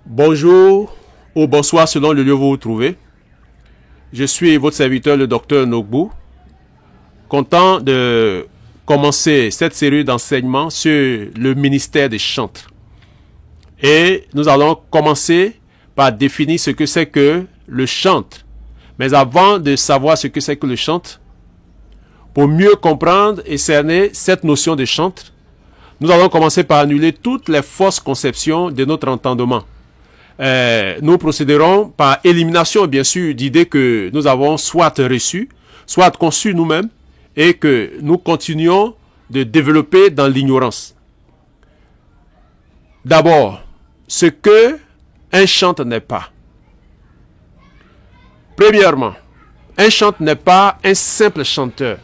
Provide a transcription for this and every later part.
Bonjour ou bonsoir selon le lieu où vous vous trouvez. Je suis votre serviteur, le docteur Nogbu, content de commencer cette série d'enseignements sur le ministère des chantres. Et nous allons commencer par définir ce que c'est que le chantre. Mais avant de savoir ce que c'est que le chantre, pour mieux comprendre et cerner cette notion de chantre, nous allons commencer par annuler toutes les fausses conceptions de notre entendement. Nous procéderons par élimination, bien sûr, d'idées que nous avons soit reçues, soit conçues nous-mêmes, et que nous continuons de développer dans l'ignorance. D'abord, ce que un chantre n'est pas. Premièrement, un chantre n'est pas un simple chanteur.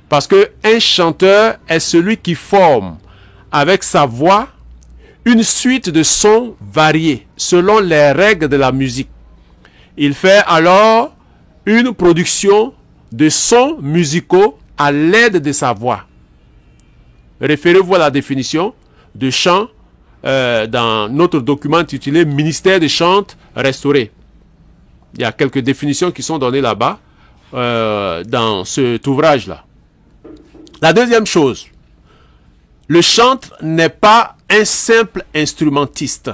Parce que un chanteur est celui qui forme avec sa voix une suite de sons variés selon les règles de la musique. Il fait alors une production de sons musicaux à l'aide de sa voix. Référez-vous à la définition de chant dans notre document intitulé Ministère des chantres restaurés. Il y a quelques définitions qui sont données là-bas dans cet ouvrage-là. La deuxième chose, le chantre n'est pas un simple instrumentiste.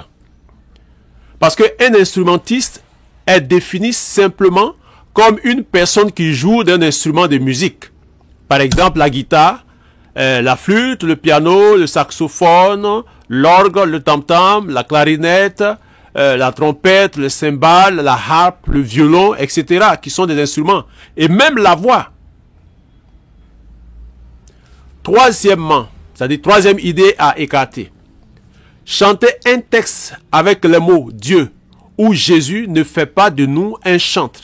Parce qu'un instrumentiste est défini simplement comme une personne qui joue d'un instrument de musique. Par exemple, la guitare, la flûte, le piano, le saxophone, l'orgue, le tam-tam, la clarinette, la trompette, le cymbale, la harpe, le violon, etc. qui sont des instruments. Et même la voix. Troisièmement, c'est-à-dire troisième idée à écarter. Chanter un texte avec les mots Dieu ou Jésus ne fait pas de nous un chantre.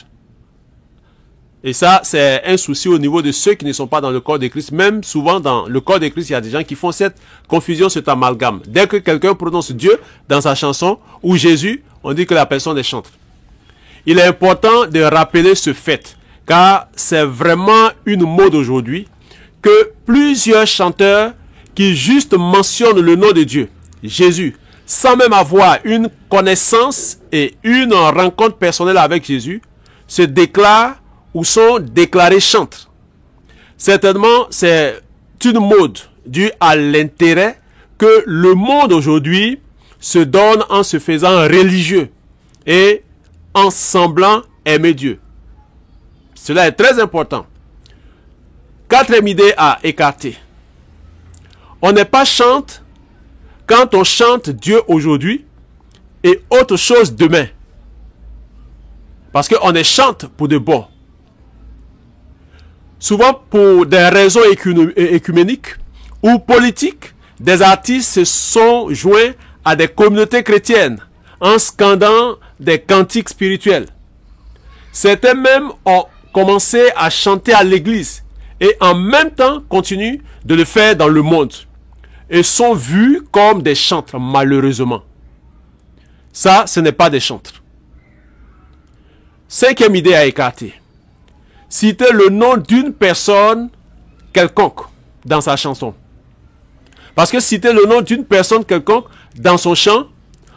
Et ça, c'est un souci au niveau de ceux qui ne sont pas dans le corps de Christ. Même souvent dans le corps de Christ, il y a des gens qui font cette confusion, cet amalgame. Dès que quelqu'un prononce Dieu dans sa chanson ou Jésus, on dit que la personne est chantre. Il est important de rappeler ce fait, car c'est vraiment une mode aujourd'hui que plusieurs chanteurs qui juste mentionnent le nom de Dieu, Jésus, sans même avoir une connaissance et une rencontre personnelle avec Jésus, se déclarent ou sont déclarés chantres. Certainement, c'est une mode due à l'intérêt que le monde aujourd'hui se donne en se faisant religieux et en semblant aimer Dieu. Cela est très important. Quatrième idée à écarter. On n'est pas chantre quand on chante Dieu aujourd'hui et autre chose demain. Parce qu'on est chante pour de bon. Souvent pour des raisons écuméniques ou politiques, des artistes se sont joints à des communautés chrétiennes en scandant des cantiques spirituels. Certains même ont commencé à chanter à l'église et en même temps continuent de le faire dans le monde et sont vus comme des chantres, malheureusement. Ça, ce n'est pas des chantres. Cinquième idée à écarter. Citer le nom d'une personne quelconque dans sa chanson. Parce que citer le nom d'une personne quelconque dans son chant,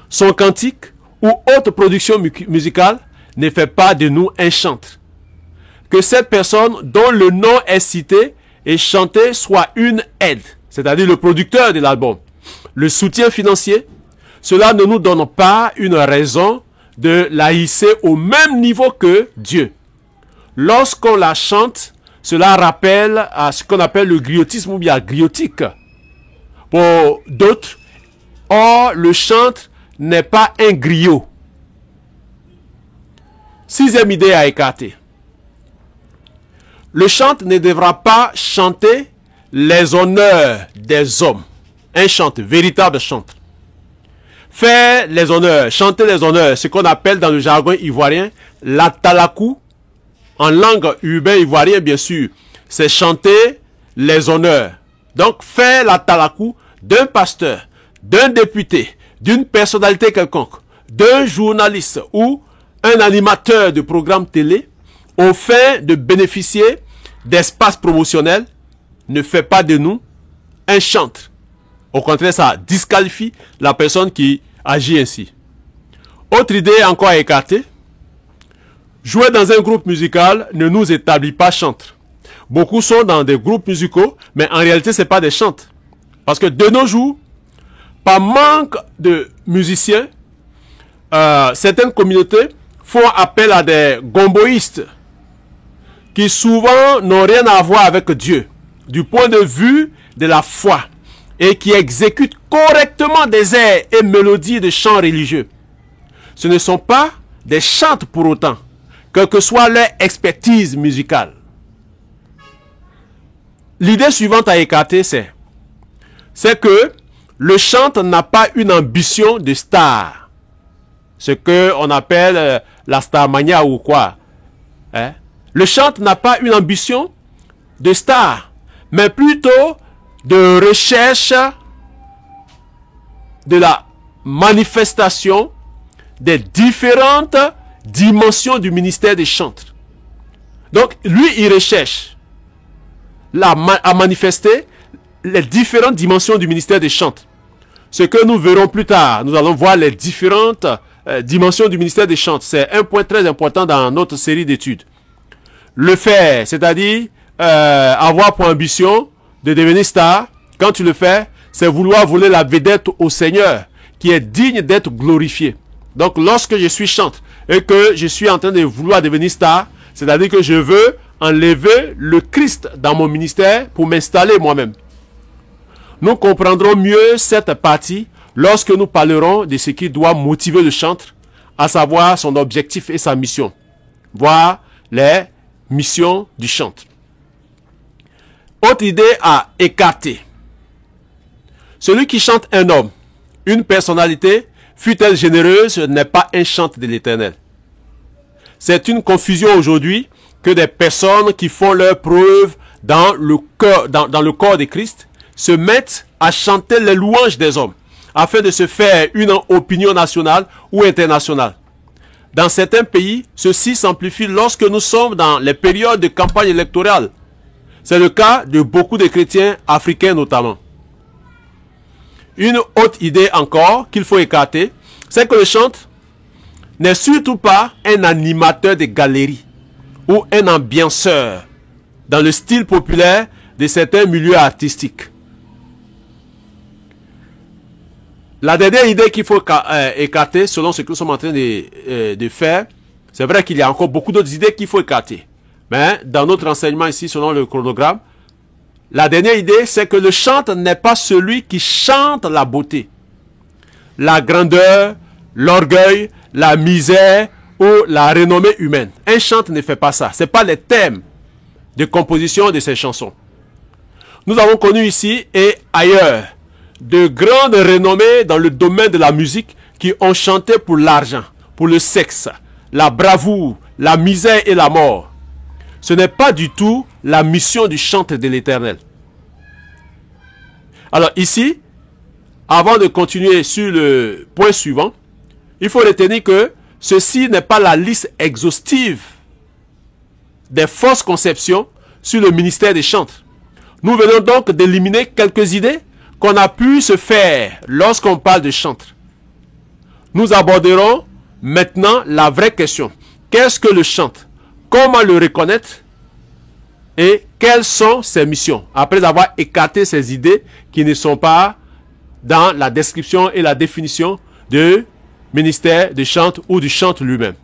son cantique ou autre production musicale ne fait pas de nous un chantre. Que cette personne dont le nom est cité et chanté soit une aide, c'est-à-dire le producteur de l'album, le soutien financier, cela ne nous donne pas une raison de la hisser au même niveau que Dieu. Lorsqu'on la chante, cela rappelle à ce qu'on appelle le griotisme ou bien griotique. Pour d'autres, or le chantre n'est pas un griot. Sixième idée à écarter. Le chantre ne devra pas chanter les honneurs des hommes. Un chantre, véritable chantre. Faire les honneurs, chanter les honneurs, ce qu'on appelle dans le jargon ivoirien la talakou. En langue urbaine ivoirienne, bien sûr, c'est chanter les honneurs. Donc, faire la talakou d'un pasteur, d'un député, d'une personnalité quelconque, d'un journaliste ou un animateur de programme télé, au fin de bénéficier d'espace promotionnel, ne fait pas de nous un chantre. Au contraire, ça disqualifie la personne qui agit ainsi. Autre idée encore à écarter. Jouer dans un groupe musical ne nous établit pas chantres. Beaucoup sont dans des groupes musicaux, mais en réalité, ce n'est pas des chantres. Parce que de nos jours, par manque de musiciens, certaines communautés font appel à des gomboïstes qui souvent n'ont rien à voir avec Dieu du point de vue de la foi et qui exécutent correctement des airs et mélodies de chants religieux. Ce ne sont pas des chantres pour autant, quelle que soit leur expertise musicale. L'idée suivante à écarter, c'est que le chantre n'a pas une ambition de star. Ce qu'on appelle la starmania ou quoi. Hein? Le chantre n'a pas une ambition de star, mais plutôt de recherche de la manifestation des différentes dimensions du ministère des chantres. Donc, lui, il recherche à manifester les différentes dimensions du ministère des chantres. Ce que nous verrons plus tard, nous allons voir les différentes dimensions du ministère des chantres. C'est un point très important dans notre série d'études. Le faire, c'est-à-dire avoir pour ambition de devenir star, quand tu le fais, c'est vouloir voler la vedette au Seigneur, qui est digne d'être glorifié. Donc, lorsque je suis chantre et que je suis en train de vouloir devenir star, c'est-à-dire que je veux enlever le Christ dans mon ministère pour m'installer moi-même. Nous comprendrons mieux cette partie lorsque nous parlerons de ce qui doit motiver le chantre, à savoir son objectif et sa mission, voire les missions du chantre. Autre idée à écarter. Celui qui chante un homme, une personnalité, fût-elle généreuse, n'est pas un chantre de l'Éternel. C'est une confusion aujourd'hui que des personnes qui font leur preuve dans le corps de Christ se mettent à chanter les louanges des hommes afin de se faire une opinion nationale ou internationale. Dans certains pays, ceci s'amplifie lorsque nous sommes dans les périodes de campagne électorale. C'est le cas de beaucoup de chrétiens africains notamment. Une autre idée encore qu'il faut écarter, c'est que le chantre n'est surtout pas un animateur de galerie ou un ambianceur dans le style populaire de certains milieux artistiques. La dernière idée qu'il faut écarter, selon ce que nous sommes en train de faire, c'est vrai qu'il y a encore beaucoup d'autres idées qu'il faut écarter. Mais dans notre enseignement ici, selon le chronogramme, la dernière idée, c'est que le chantre n'est pas celui qui chante la beauté, la grandeur, l'orgueil, la misère ou la renommée humaine. Un chantre ne fait pas ça. Ce n'est pas les thèmes de composition de ces chansons. Nous avons connu ici et ailleurs de grandes renommées dans le domaine de la musique qui ont chanté pour l'argent, pour le sexe, la bravoure, la misère et la mort. Ce n'est pas du tout la mission du chantre de l'Éternel. Alors ici, avant de continuer sur le point suivant, il faut retenir que ceci n'est pas la liste exhaustive des fausses conceptions sur le ministère des chantres. Nous venons donc d'éliminer quelques idées qu'on a pu se faire lorsqu'on parle de chantre. Nous aborderons maintenant la vraie question. Qu'est-ce que le chantre? Comment le reconnaître? Et quelles sont ses missions? Après avoir écarté ces idées qui ne sont pas dans la description et la définition du ministère de chantre ou du chantre lui-même.